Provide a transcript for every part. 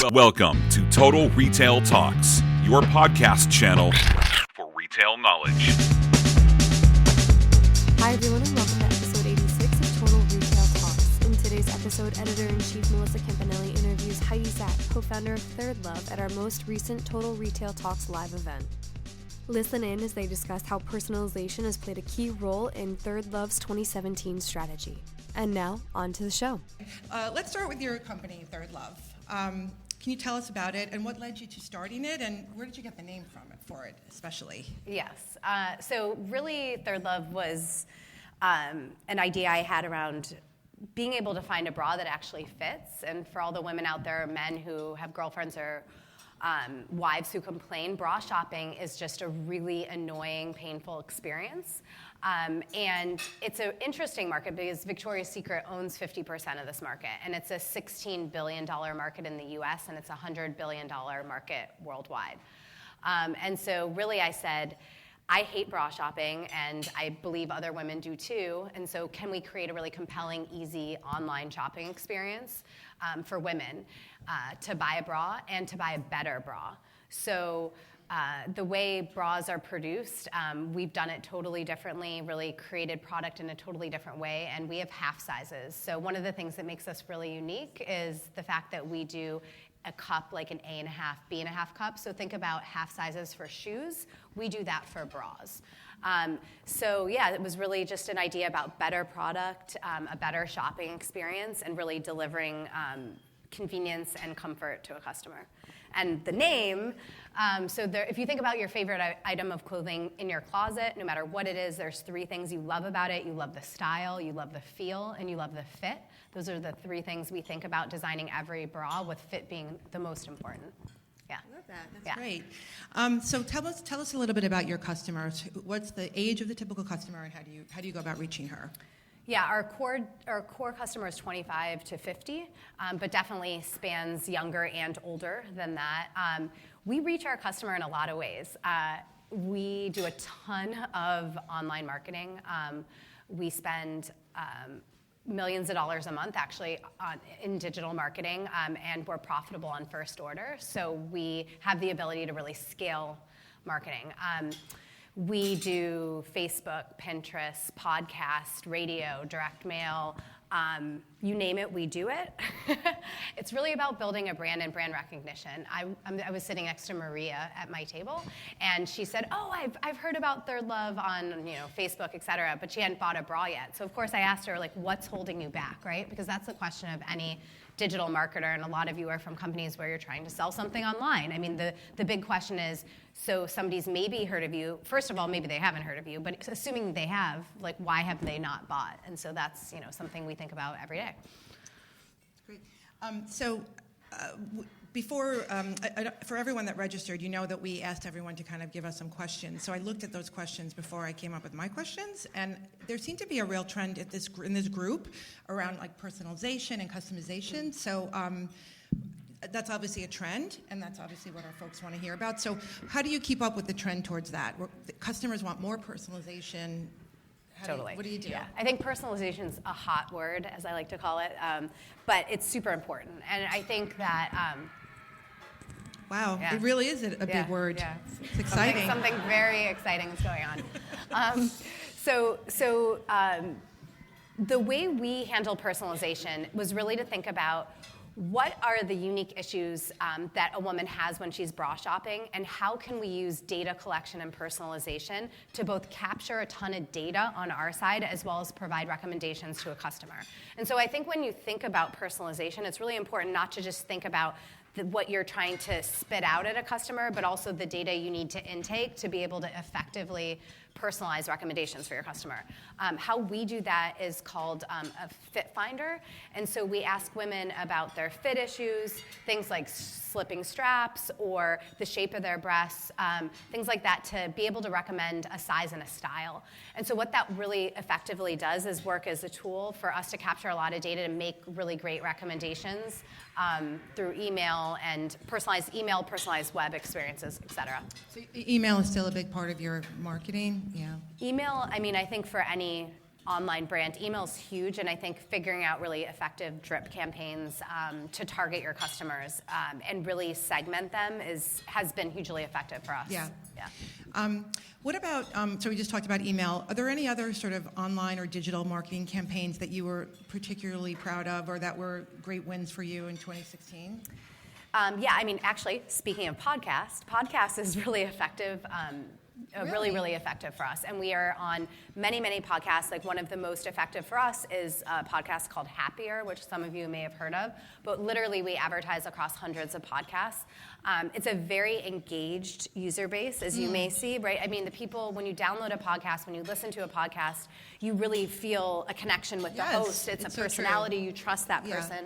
Welcome to Total Retail Talks, your podcast channel for retail knowledge. Hi everyone and welcome to episode 86 of Total Retail Talks. In today's episode, editor-in-chief Melissa Campanelli interviews Heidi Zak, co-founder of ThirdLove, at our most recent Total Retail Talks live event. Listen in as they discuss how personalization has played a key role in ThirdLove's 2017 strategy. And now, on to the show. Let's start with your company, ThirdLove. Can you tell us about it and what led you to starting it, and where did you get the name for it, especially? Yes. So really, ThirdLove was an idea I had around being able to find a bra that actually fits. And for all the women out there, men who have girlfriends or wives who complain, bra shopping is just a really annoying, painful experience. And it's an interesting market because Victoria's Secret owns 50% of this market, and it's a $16 billion market in the US, and it's a $100 billion market worldwide. And so really I said, I hate bra shopping, and I believe other women do too, and so can we create a really compelling, easy online shopping experience for women to buy a bra and to buy a better bra? So the way bras are produced, we've done it totally differently, really created product in a totally different way, and we have half sizes. So one of the things that makes us really unique is the fact that we do a cup like an A&1/2, B&1/2 cup. So think about half sizes for shoes. We do that for bras. So yeah, it was really just an idea about better product, a better shopping experience, and really delivering convenience and comfort to a customer. And the name, if you think about your favorite item of clothing in your closet, no matter what it is, there's three things you love about it. You love the style, you love the feel, and you love the fit. Those are the three things we think about designing every bra, with fit being the most important. Yeah. I love that. That's great. So tell us a little bit about your customers. What's the age of the typical customer, and how do you go about reaching her? Yeah, our core customer is 25 to 50, but definitely spans younger and older than that. We reach our customer in a lot of ways. We do a ton of online marketing. We spend millions of dollars a month actually in digital marketing, and we're profitable on first order. So we have the ability to really scale marketing. We do Facebook, Pinterest, podcast, radio, direct mail, you name it, we do it. It's really about building a brand and brand recognition. I was sitting next to Maria at my table, and she said, "Oh, I've heard about ThirdLove on Facebook, et cetera," but she hadn't bought a bra yet. So of course I asked her, like, what's holding you back, right? Because that's the question of any digital marketer, and a lot of you are from companies where you're trying to sell something online. I mean, the big question is, so somebody's maybe heard of you. First of all, maybe they haven't heard of you, but assuming they have, like, why have they not bought? And so that's something we think about every day. Great. For everyone that registered, you know that we asked everyone to kind of give us some questions. So I looked at those questions before I came up with my questions, and there seemed to be a real trend in this group around like personalization and customization. So that's obviously a trend, and that's obviously what our folks want to hear about. So how do you keep up with the trend towards that? Customers want more personalization. Totally. What do you do? Yeah, I think personalization is a hot word, as I like to call it, but it's super important. And I think that... Wow, yeah. It really is a big word. Yeah. It's exciting. Something very exciting is going on. The way we handle personalization was really to think about what are the unique issues that a woman has when she's bra shopping, and how can we use data collection and personalization to both capture a ton of data on our side as well as provide recommendations to a customer. And so I think when you think about personalization, it's really important not to just think about what you're trying to spit out at a customer, but also the data you need to intake to be able to effectively personalize recommendations for your customer. How we do that is called a fit finder. And so we ask women about their fit issues, things like slipping straps or the shape of their breasts, things like that, to be able to recommend a size and a style. And so what that really effectively does is work as a tool for us to capture a lot of data to make really great recommendations through email and personalized web experiences, et cetera. So email is still a big part of your marketing? Yeah. Email, I mean, I think for any online brand, email's huge, and I think figuring out really effective drip campaigns to target your customers and really segment them has been hugely effective for us. Yeah. Yeah. What about, so we just talked about email. Are there any other sort of online or digital marketing campaigns that you were particularly proud of or that were great wins for you in 2016? Yeah, I mean, actually, speaking of podcast is really effective. Really effective for us. And we are on many, many podcasts. Like one of the most effective for us is a podcast called Happier, which some of you may have heard of. But literally, we advertise across hundreds of podcasts. It's a very engaged user base, as you may see, right? I mean, the people, when you download a podcast, when you listen to a podcast, you really feel a connection with the host. It's a personality. You trust that person.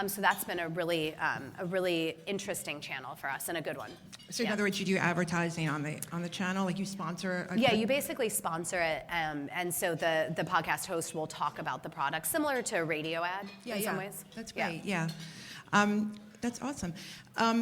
So that's been a really interesting channel for us and a good one. So in other words, you do advertising on the channel, like you sponsor? You basically sponsor it, and so the podcast host will talk about the product, similar to a radio ad in some ways. That's great. Yeah. That's awesome.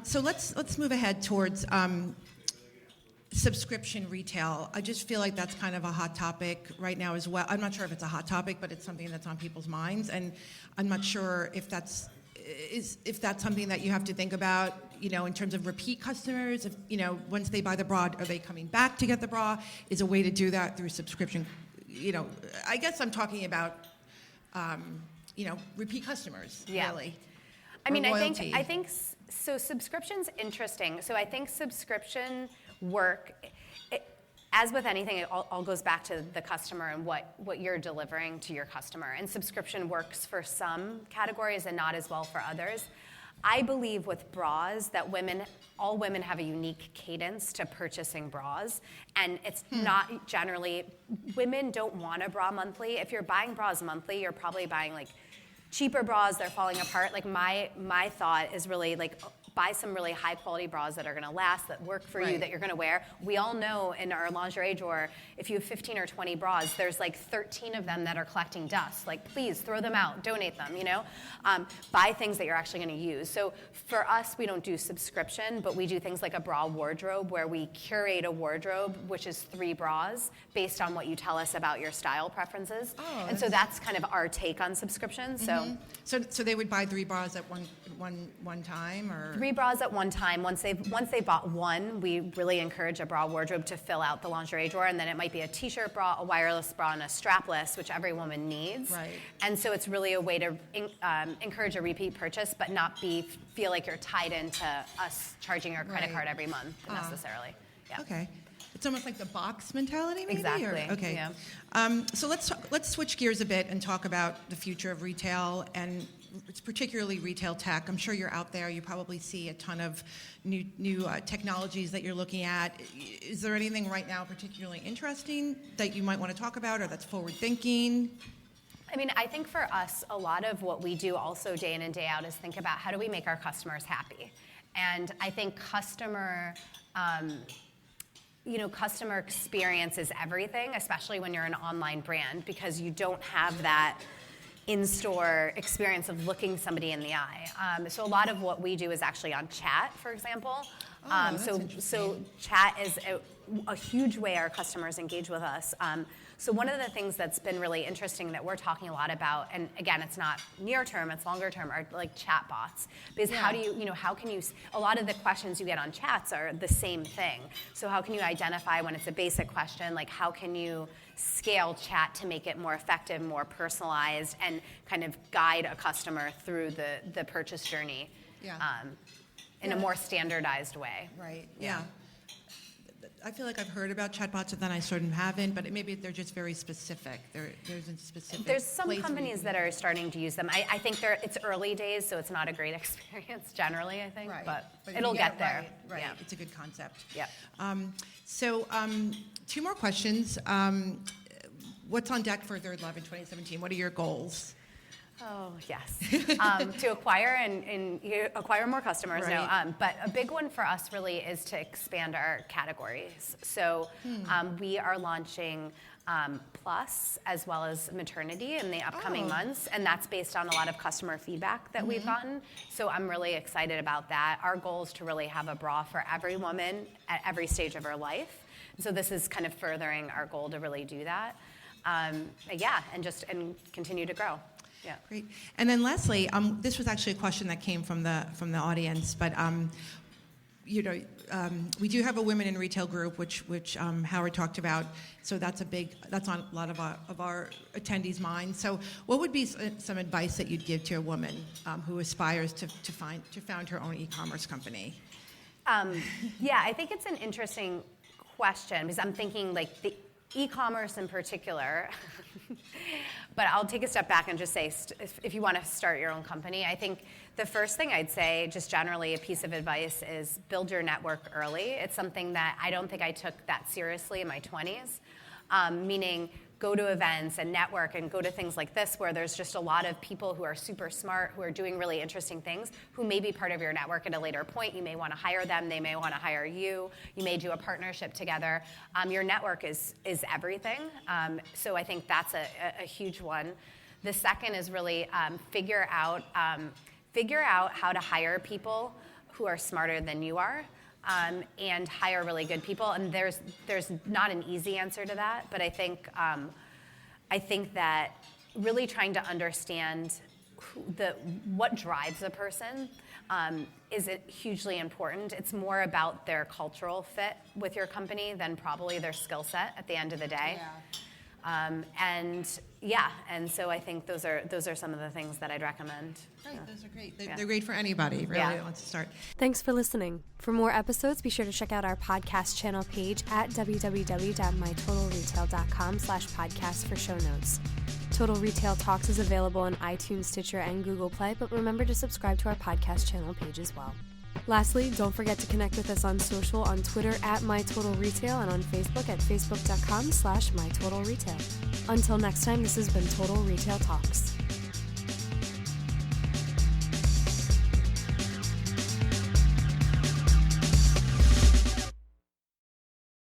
So let's move ahead towards subscription retail. I just feel like that's kind of a hot topic right now as well. I'm not sure if it's a hot topic, but it's something that's on people's minds, and I'm not sure if that's something that you have to think about, in terms of repeat customers. If, once they buy the bra, are they coming back to get the bra? Is a way to do that through subscription? I guess I'm talking about, repeat customers, really. I mean, I think so. Subscription's interesting. So I think subscription work, as with anything, it all goes back to the customer and what you're delivering to your customer. And subscription works for some categories and not as well for others. I believe with bras that all women have a unique cadence to purchasing bras, and it's not generally, women don't want a bra monthly. If you're buying bras monthly, you're probably buying like cheaper bras, they're falling apart. Like my thought is really like, buy some really high quality bras that are going to last, that work for you, that you're going to wear. We all know in our lingerie drawer, if you have 15 or 20 bras, there's like 13 of them that are collecting dust. Like, please throw them out, donate them, buy things that you're actually going to use. So for us, we don't do subscription, but we do things like a bra wardrobe, where we curate a wardrobe, which is 3 bras based on what you tell us about your style preferences. And so that's kind of our take on subscriptions. So they would buy 3 bras at one time, or 3 bras at one time. Once they bought one, we really encourage a bra wardrobe to fill out the lingerie drawer, and then it might be a t-shirt bra, a wireless bra, and a strapless, which every woman needs. Right. And so it's really a way to encourage a repeat purchase, but not feel like you're tied into us charging your credit card every month necessarily. Yeah. Okay. It's almost like the box mentality, maybe? Exactly. Okay. Yeah. So let's switch gears a bit and talk about the future of retail, and it's particularly retail tech. I'm sure you're out there. You probably see a ton of new technologies that you're looking at. Is there anything right now particularly interesting that you might want to talk about, or that's forward thinking? I mean, I think for us, a lot of what we do also day in and day out is think about how do we make our customers happy. And I think customer experience is everything, especially when you're an online brand, because you don't have that in-store experience of looking somebody in the eye. So a lot of what we do is actually on chat, for example. So chat is a huge way our customers engage with us. So one of the things that's been really interesting that we're talking a lot about, and again, it's not near term, it's longer term, are like chat bots. Because how can you, a lot of the questions you get on chats are the same thing. So how can you identify when it's a basic question, like how can you scale chat to make it more effective, more personalized, and kind of guide a customer through the purchase journey in a more standardized way. Right, yeah. I feel like I've heard about chatbots, and then I sort of haven't, but maybe they're just very specific. There's some companies that are starting to use them. I think it's early days, so it's not a great experience generally, I think, but it'll get there. Right. Yeah. It's a good concept. Yeah. So 2 more questions. What's on deck for ThirdLove in 2017? What are your goals? Oh, yes. To acquire and acquire more customers. Right. No, but a big one for us really is to expand our categories. So we are launching Plus as well as maternity in the upcoming months, and that's based on a lot of customer feedback that we've gotten. So I'm really excited about that. Our goal is to really have a bra for every woman at every stage of her life. So this is kind of furthering our goal to really do that. and continue to grow. Yeah. Great. And then Leslie, this was actually a question that came from the audience, but we do have a women in retail group, which Howard talked about. So that's on a lot of our attendees' minds. So what would be some advice that you'd give to a woman who aspires to found her own e-commerce company? I think it's an interesting question because I'm thinking like the e-commerce in particular. But I'll take a step back and just say, if you want to start your own company, I think the first thing I'd say, just generally a piece of advice, is build your network early. It's something that I don't think I took that seriously in my 20s, meaning go to events and network and go to things like this where there's just a lot of people who are super smart, who are doing really interesting things, who may be part of your network at a later point. You may want to hire them. They may want to hire you. You may do a partnership together. Your network is everything. So I think that's a huge one. The second is really figure out how to hire people who are smarter than you are. And hire really good people. And there's not an easy answer to that, but I think that really trying to understand what drives a person is hugely important. It's more about their cultural fit with your company than probably their skill set at the end of the day. Yeah. And so I think those are some of the things that I'd recommend. Right, those are great. They're great for anybody, really, that wants to start. Thanks for listening. For more episodes, be sure to check out our podcast channel page at www.mytotalretail.com/podcast for show notes. Total Retail Talks is available on iTunes, Stitcher, and Google Play, but remember to subscribe to our podcast channel page as well. Lastly, don't forget to connect with us on social on Twitter at MyTotalRetail and on Facebook at facebook.com/MyTotalRetail. Until next time, this has been Total Retail Talks.